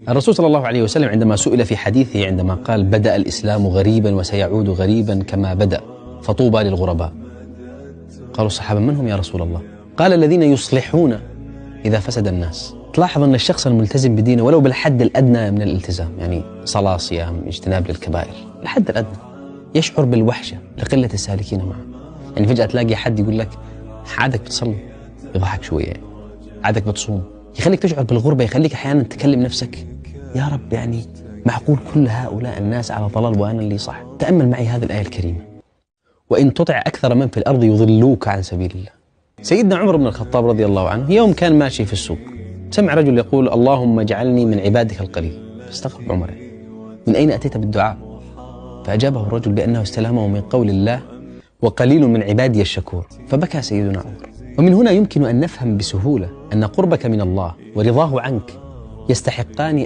الرسول صلى الله عليه وسلم عندما سئل في حديثه عندما قال بدأ الإسلام غريبا وسيعود غريبا كما بدأ فطوبى للغرباء، قالوا الصحابة من هم يا رسول الله؟ قال الذين يصلحون إذا فسد الناس. تلاحظ أن الشخص الملتزم بدينه ولو بالحد الأدنى من الالتزام، يعني صلاة صيام اجتناب للكبائر، الحد الأدنى، يشعر بالوحشة لقلة السالكين معه. يعني فجأة تلاقي حد يقول لك عادك بتصلي، يضحك شوية، عادك بتصوم، يخليك تشعر بالغربة، يخليك أحيانا تكلم نفسك يا رب يعني معقول كل هؤلاء الناس على ضلال وأنا اللي صح؟ تأمل معي هذه الآية الكريمة: وإن تطع أكثر من في الأرض يضلوك عن سبيل الله. سيدنا عمر بن الخطاب رضي الله عنه يوم كان ماشي في السوق، سمع رجل يقول اللهم اجعلني من عبادك القليل، فاستغرب عمر من أين أتيت بالدعاء؟ فأجابه الرجل بأنه استلهمه من قول الله وقليل من عبادي الشكور، فبكى سيدنا عمر. ومن هنا يمكن أن نفهم بسهولة أن قربك من الله ورضاه عنك يستحقان